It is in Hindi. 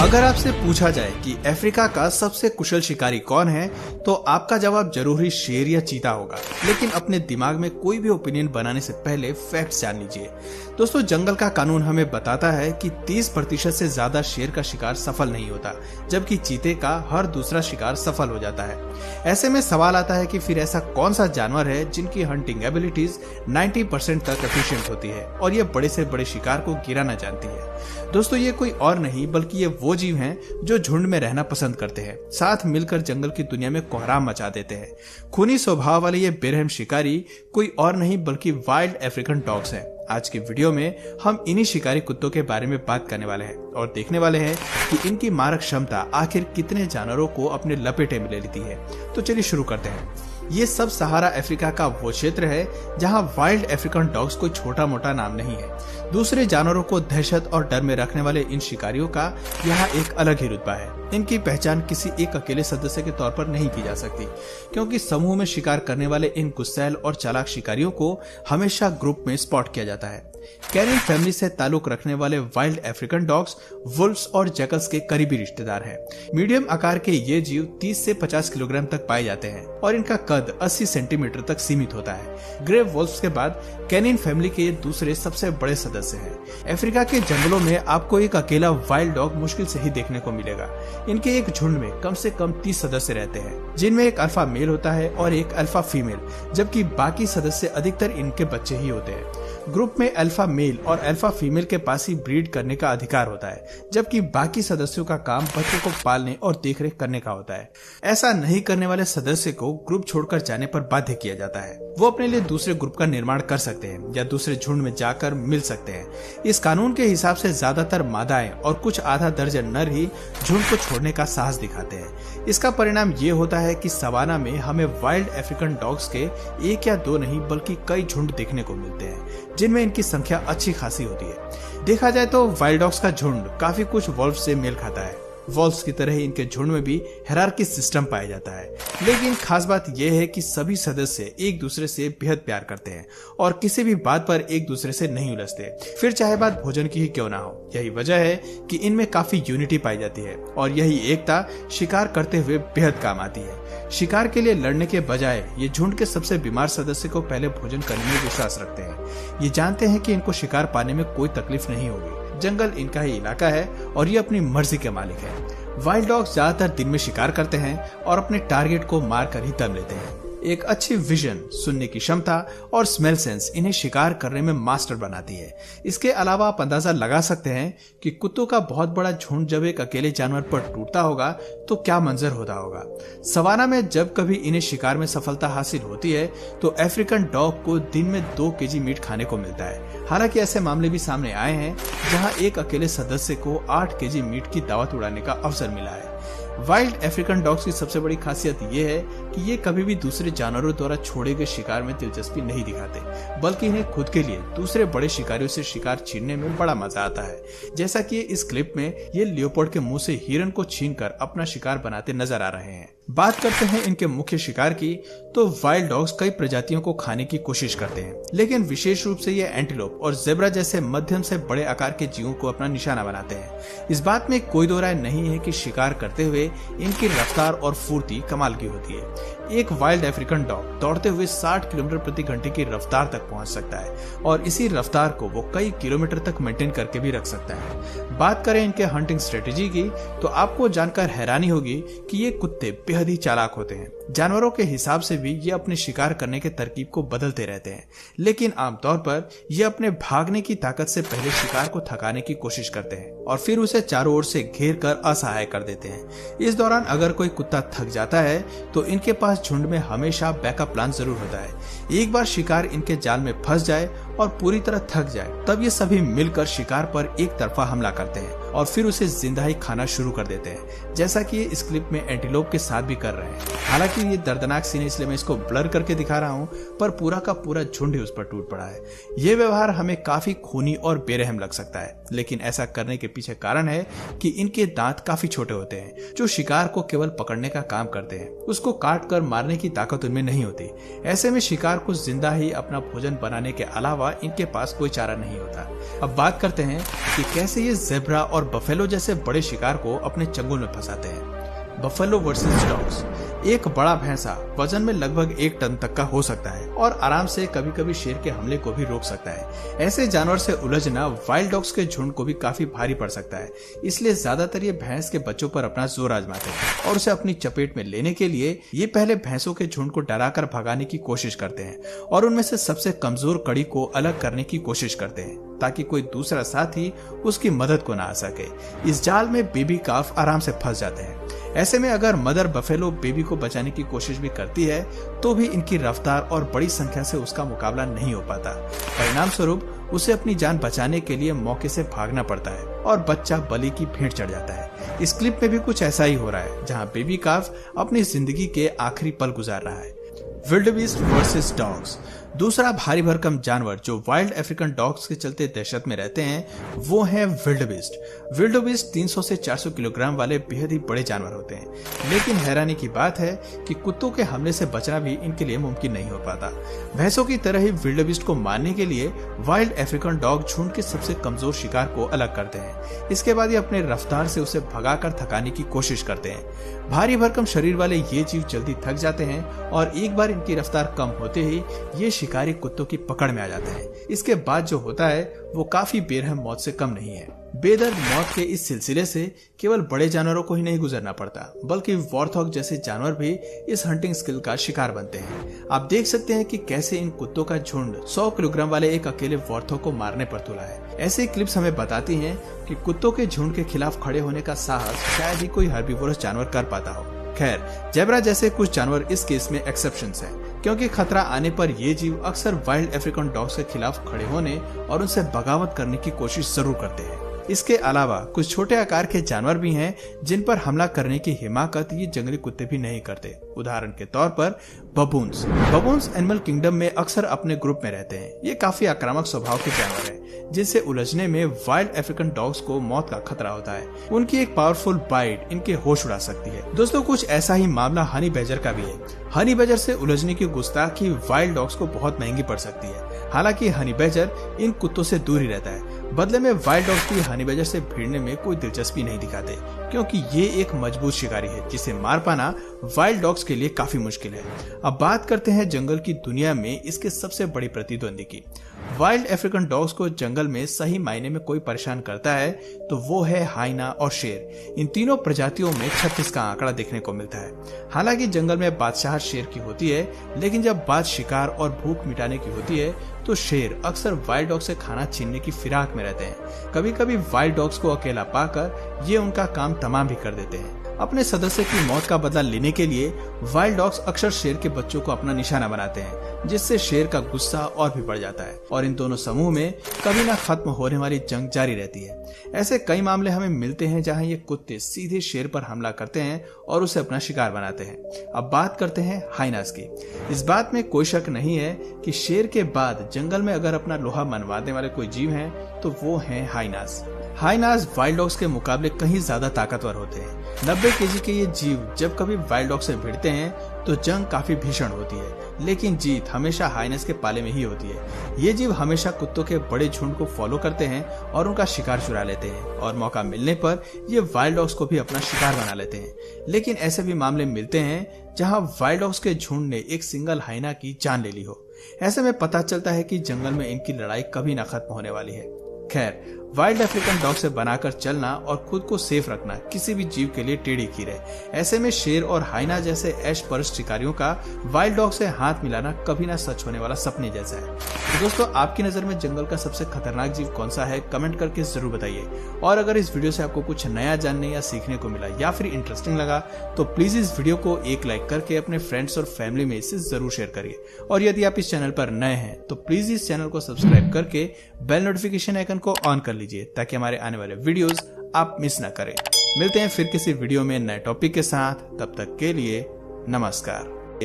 अगर आपसे पूछा जाए कि अफ्रीका का सबसे कुशल शिकारी कौन है, तो आपका जवाब जरूर ही शेर या चीता होगा। लेकिन अपने दिमाग में कोई भी ओपिनियन बनाने से पहले फैक्ट्स जान लीजिए। दोस्तों, जंगल का कानून हमें बताता है कि 30% से ज्यादा शेर का शिकार सफल नहीं होता, जबकि चीते का हर दूसरा शिकार सफल हो जाता है। ऐसे में सवाल आता है कि फिर ऐसा कौन सा जानवर है जिनकी हंटिंग एबिलिटीज 90% तक एफिशिएंट होती है और ये बड़े से बड़े शिकार को गिराना जानती है। दोस्तों, ये कोई और नहीं बल्कि ये वो जीव हैं जो झुंड में रहना पसंद करते हैं, साथ मिलकर जंगल की दुनिया में कोहराम मचा देते हैं। खूनी स्वभाव वाले ये बेरहम शिकारी कोई और नहीं बल्कि वाइल्ड अफ्रीकन डॉग्स हैं। आज की वीडियो में हम इन्हीं शिकारी कुत्तों के बारे में बात करने वाले हैं और देखने वाले हैं कि इनकी मारक क्षमता आखिर कितने जानवरों को अपने लपेटे में ले लेती है। तो चलिए शुरू करते हैं। ये सब सहारा अफ्रीका का वो क्षेत्र है जहां वाइल्ड अफ्रीकन डॉग्स कोई छोटा मोटा नाम नहीं है। दूसरे जानवरों को दहशत और डर में रखने वाले इन शिकारियों का यहाँ एक अलग ही रुतबा है। इनकी पहचान किसी एक अकेले सदस्य के तौर पर नहीं की जा सकती, क्योंकि समूह में शिकार करने वाले इन गुस्सैल और चालाक शिकारियों को हमेशा ग्रुप में स्पॉट किया जाता है। कैनिन फैमिली से ताल्लुक रखने वाले वाइल्ड अफ्रीकन डॉग्स वुल्व्स और जैकल्स के करीबी रिश्तेदार हैं। मीडियम आकार के ये जीव 30 से 50 किलोग्राम तक पाए जाते हैं और इनका कद 80 सेंटीमीटर तक सीमित होता है। ग्रे वुल्व्स के बाद कैनिन फैमिली के ये दूसरे सबसे बड़े सदस्य हैं। अफ्रीका के जंगलों में आपको एक अकेला वाइल्ड डॉग मुश्किल से ही देखने को मिलेगा। इनके एक झुंड में कम से कम 30 सदस्य रहते हैं, जिनमें एक अल्फा मेल होता है और एक अल्फा फीमेल, जबकि बाकी सदस्य अधिकतर इनके बच्चे ही होते हैं। ग्रुप में अल्फा मेल और अल्फा फीमेल के पास ही ब्रीड करने का अधिकार होता है, जबकि बाकी सदस्यों का काम बच्चों को पालने और देखरेख करने का होता है। ऐसा नहीं करने वाले सदस्य को ग्रुप छोड़कर जाने पर बाध्य किया जाता है। वो अपने लिए दूसरे ग्रुप का निर्माण कर सकते हैं या दूसरे झुंड में जाकर मिल सकते हैं। इस कानून के हिसाब से ज्यादातर मादाएं और कुछ आधा दर्जन नर ही झुंड को छोड़ने का साहस दिखाते हैं। इसका परिणाम ये होता है कि सवाना में हमें वाइल्ड अफ्रीकन डॉग्स के एक या दो नहीं बल्कि कई झुंड देखने को मिलते हैं, जिनमें इनकी संख्या अच्छी खासी होती है। देखा जाए तो वाइल्ड डॉग्स का झुंड काफी कुछ वॉल्व्स से मेल खाता है। वॉल्व्स की तरह ही इनके झुंड में भी हायरार्की सिस्टम पाया जाता है, लेकिन खास बात यह है कि सभी सदस्य एक दूसरे से बेहद प्यार करते हैं और किसी भी बात पर एक दूसरे से नहीं उलझते, फिर चाहे बात भोजन की ही क्यों ना हो। यही वजह है कि इनमें काफी यूनिटी पाई जाती है और यही एकता शिकार करते हुए बेहद काम आती है। शिकार के लिए लड़ने के बजाय ये झुंड के सबसे बीमार सदस्य को पहले भोजन करने में विश्वास रखते हैं। ये जानते हैं कि इनको शिकार पाने में कोई तकलीफ नहीं होगी। जंगल इनका ही इलाका है और ये अपनी मर्जी के मालिक है। वाइल्ड डॉग्स ज्यादातर दिन में शिकार करते हैं और अपने टारगेट को मार कर ही दम लेते हैं। एक अच्छी विजन, सुनने की क्षमता और स्मेल सेंस इन्हें शिकार करने में मास्टर बनाती है। इसके अलावा आप अंदाजा लगा सकते हैं कि कुत्तों का बहुत बड़ा झुंड जब एक अकेले जानवर पर टूटता होगा तो क्या मंजर होता होगा। सवाना में जब कभी इन्हें शिकार में सफलता हासिल होती है तो अफ्रीकन डॉग को दिन में 2 केजी मीट खाने को मिलता है। हालांकि ऐसे मामले भी सामने आए हैं जहां एक अकेले सदस्य को 8 केजी मीट की दावत उड़ाने का अवसर मिला है। वाइल्ड अफ्रीकन डॉग्स की सबसे बड़ी खासियत ये है कि ये कभी भी दूसरे जानवरों द्वारा छोड़े गए शिकार में दिलचस्पी नहीं दिखाते, बल्कि इन्हें खुद के लिए दूसरे बड़े शिकारियों से शिकार छीनने में बड़ा मजा आता है। जैसा कि इस क्लिप में ये लियोपोल्ड के मुंह से हिरन को छीनकर अपना शिकार बनाते नजर आ रहे हैं। बात करते हैं इनके मुख्य शिकार की, तो वाइल्ड डॉग्स कई प्रजातियों को खाने की कोशिश करते हैं, लेकिन विशेष रूप से ये एंटीलोप और जेब्रा जैसे मध्यम से बड़े आकार के जीवों को अपना निशाना बनाते हैं। इस बात में कोई दो राय नहीं है कि शिकार करते हुए इनकी रफ्तार और फुर्ती कमाल की होती है। एक वाइल्ड अफ्रीकन डॉग दौड़ते हुए 60 किलोमीटर प्रति घंटे की रफ्तार तक पहुंच सकता है और इसी रफ्तार को वो कई किलोमीटर तक मेंटेन करके भी रख सकता है। बात करें इनके हंटिंग स्ट्रेटेजी की, तो आपको जानकर हैरानी होगी कि ये कुत्ते बेहद ही चालाक होते हैं। जानवरों के हिसाब से भी ये अपने शिकार करने के तरकीब को बदलते रहते हैं, लेकिन आमतौर पर ये अपने भागने की ताकत से पहले शिकार को थकाने की कोशिश करते हैं और फिर उसे चारों ओर से घेर कर असहाय कर देते हैं। इस दौरान अगर कोई कुत्ता थक जाता है तो इनके पास झुंड में हमेशा बैकअप प्लान जरूर होता है। एक बार शिकार इनके जाल में फंस जाए और पूरी तरह थक जाए, तब ये सभी मिलकर शिकार पर एक तरफा हमला करते हैं और फिर उसे जिंदा ही खाना शुरू कर देते हैं, जैसा कि ये इस क्लिप में एंटीलोप के साथ भी कर रहे हैं। हालांकि ये दर्दनाक सीन है, इसलिए मैं इसको ब्लर करके दिखा रहा हूँ, पर पूरा का पूरा झुंड ही उस पर टूट पड़ा है। ये व्यवहार हमें काफी खूनी और बेरहम लग सकता है, लेकिन ऐसा करने के पीछे कारण है कि इनके दांत काफी छोटे होते हैं, जो शिकार को केवल पकड़ने का काम करते हैं, उसको काट कर मारने की ताकत उनमें नहीं होती। ऐसे में शिकार को जिंदा ही अपना भोजन बनाने के अलावा इनके पास कोई चारा नहीं होता। अब बात करते हैं कि कैसे ये जेब्रा और और बफेलो जैसे बड़े शिकार को अपने चंगुल में फंसाते हैं। Buffalo versus dogs. एक बड़ा भैंसा वजन में लगभग 1 टन तक का हो सकता है और आराम से कभी कभी शेर के हमले को भी रोक सकता है। ऐसे जानवर से उलझना वाइल्ड डॉग्स के झुंड को भी काफी भारी पड़ सकता है, इसलिए ज्यादातर ये भैंस के बच्चों पर अपना जोर आजमाते हैं और उसे अपनी चपेट में लेने के लिए ये पहले भैंसों के झुंड को डराकर भगाने की कोशिश करते हैं और उनमें से सबसे कमजोर कड़ी को अलग करने की कोशिश करते हैं ताकि कोई दूसरा साथी उसकी मदद को ना आ सके। इस जाल में बेबी काफ आराम से फंस जाते हैं। ऐसे में अगर मदर बफेलो बेबी को बचाने की कोशिश भी करती है तो भी इनकी रफ्तार और बड़ी संख्या से उसका मुकाबला नहीं हो पाता। परिणाम स्वरूप उसे अपनी जान बचाने के लिए मौके से भागना पड़ता है और बच्चा बलि की भेंट चढ़ जाता है। इस क्लिप में भी कुछ ऐसा ही हो रहा है, जहां बेबी काफ अपनी जिंदगी के आखिरी पल गुजार रहा है। विल्डबीस्ट वर्सेस डॉग्स। दूसरा भारी भरकम जानवर जो वाइल्ड अफ्रीकन डॉग्स के चलते दहशत में रहते हैं वो है विल्डबीस्ट। विल्डबीस्ट 300 से 400 किलोग्राम वाले बेहद ही बड़े जानवर होते हैं, लेकिन हैरानी की बात है कि कुत्तों के हमले से बचना भी इनके लिए मुमकिन नहीं हो पाता। भैंसों की तरह ही विल्डबीस्ट को मारने के लिए वाइल्ड अफ्रीकन डॉग झुंड के सबसे कमजोर शिकार को अलग करते हैं। इसके बाद ये अपने रफ्तार से उसे भगाकर थकाने की कोशिश करते हैं। भारी भरकम शरीर वाले ये जीव जल्दी थक जाते हैं और एक बार इनकी रफ्तार कम होते ही ये शिकारी कुत्तों की पकड़ में आ जाते हैं। इसके बाद जो होता है वो काफी बेरहम मौत से कम नहीं है। बेदर्द मौत के इस सिलसिले से केवल बड़े जानवरों को ही नहीं गुजरना पड़ता, बल्कि वॉर्थॉग जैसे जानवर भी इस हंटिंग स्किल का शिकार बनते हैं। आप देख सकते हैं कि कैसे इन कुत्तों का झुंड 100 किलोग्राम वाले एक अकेले वॉर्थॉग को मारने पर तुला है। ऐसे क्लिप्स हमें बताती हैं कि कुत्तों के झुंड के खिलाफ खड़े होने का साहस शायद ही कोई हर्बीवोरस जानवर कर पाता हो। खैर, जेब्रा जैसे कुछ जानवर इस केस में एक्सेप्शंस हैं, क्योंकि खतरा आने पर ये जीव अक्सर वाइल्ड अफ्रीकन डॉग्स के खिलाफ खड़े होने और उनसे बगावत करने की कोशिश जरूर करते हैं। इसके अलावा कुछ छोटे आकार के जानवर भी हैं जिन पर हमला करने की हिमाकत ये जंगली कुत्ते भी नहीं करते। उदाहरण के तौर पर बबून्स। बबून्स एनिमल किंगडम में अक्सर अपने ग्रुप में रहते हैं। ये काफी आक्रामक स्वभाव के जानवर हैं, जिनसे उलझने में वाइल्ड अफ्रीकन डॉग्स को मौत का खतरा होता है। उनकी एक पावरफुल बाइट इनके होश उड़ा सकती है। दोस्तों, कुछ ऐसा ही मामला हनी बैजर का भी है। हनी बैजर से उलझने की गुस्ताखी वाइल्ड डॉग्स को बहुत महंगी पड़ सकती है। हालांकि हनी बैजर इन कुत्तों से दूर ही रहता है। बदले में वाइल्ड डॉग्स भी हनी बैजर से भिड़ने में कोई दिलचस्पी नहीं दिखाते, क्योंकि ये एक मजबूत शिकारी है जिसे मार पाना वाइल्ड डॉग्स के लिए काफी मुश्किल है। अब बात करते हैं जंगल की दुनिया में इसके सबसे बड़ी प्रतिद्वंदी की। वाइल्ड अफ्रीकन डॉग्स को जंगल में सही मायने में कोई परेशान करता है तो वो है हाइना और शेर। इन तीनों प्रजातियों में 36 का आंकड़ा देखने को मिलता है। हालांकि जंगल में बादशाह शेर की होती है, लेकिन जब बात शिकार और भूख मिटाने की होती है तो शेर अक्सर वाइल्ड डॉग से खाना छीनने की फिराक में रहते हैं। कभी कभी वाइल्ड डॉग्स को अकेला पाकर ये उनका काम तमाम भी कर देते हैं। अपने सदस्य की मौत का बदला लेने के लिए वाइल्ड डॉग्स अक्सर शेर के बच्चों को अपना निशाना बनाते हैं, जिससे शेर का गुस्सा और भी बढ़ जाता है और इन दोनों समूह में कभी ना खत्म होने वाली जंग जारी रहती है। ऐसे कई मामले हमें मिलते हैं जहां ये कुत्ते सीधे शेर पर हमला करते हैं और उसे अपना शिकार बनाते हैं। अब बात करते हैं हाइनास की। इस बात में कोई शक नहीं है कि शेर के बाद जंगल में अगर अपना लोहा मनवाने वाले कोई जीव हैं तो वो हैं हाइनास। हाइनास वाइल्ड डॉग्स के मुकाबले कहीं ज्यादा ताकतवर होते हैं। 90 केजी के ये जीव जब कभी वाइल्ड डॉग से भिड़ते हैं तो जंग काफी भीषण होती है, लेकिन जीत हमेशा हाइनेस के पाले में ही होती है। ये जीव हमेशा कुत्तों के बड़े झुंड को फॉलो करते हैं और उनका शिकार चुरा लेते हैं और मौका मिलने पर ये वाइल्ड डॉग्स को भी अपना शिकार बना लेते हैं। लेकिन ऐसे भी मामले मिलते हैं जहां वाइल्ड डॉग्स के झुंड ने एक सिंगल हाइना की जान ले ली हो। ऐसे में पता चलता है कि जंगल में इनकी लड़ाई कभी ना खत्म होने वाली है। खैर, वाइल्ड अफ्रीकन डॉग से बनाकर चलना और खुद को सेफ रखना किसी भी जीव के लिए टेढ़ी खीर है। ऐसे में शेर और हाइना जैसे ऐश परस्त शिकारियों का वाइल्ड डॉग से हाथ मिलाना कभी ना सच होने वाला सपने जैसा है। तो दोस्तों, आपकी नजर में जंगल का सबसे खतरनाक जीव कौन सा है, कमेंट करके जरूर बताइए। और अगर इस वीडियो से आपको कुछ नया जानने या सीखने को मिला या फिर इंटरेस्टिंग लगा तो प्लीज इस वीडियो को एक लाइक करके अपने फ्रेंड्स और फैमिली में इसे जरूर शेयर करिए। और यदि आप इस चैनल पर नए हैं तो प्लीज इस चैनल को सब्सक्राइब करके बेल नोटिफिकेशन आइकन को ऑन कर लीजिए, ताकि हमारे आने वाले वीडियोस आप मिस ना करें। मिलते हैं फिर किसी वीडियो में नए टॉपिक के साथ, तब तक के लिए नमस्कार।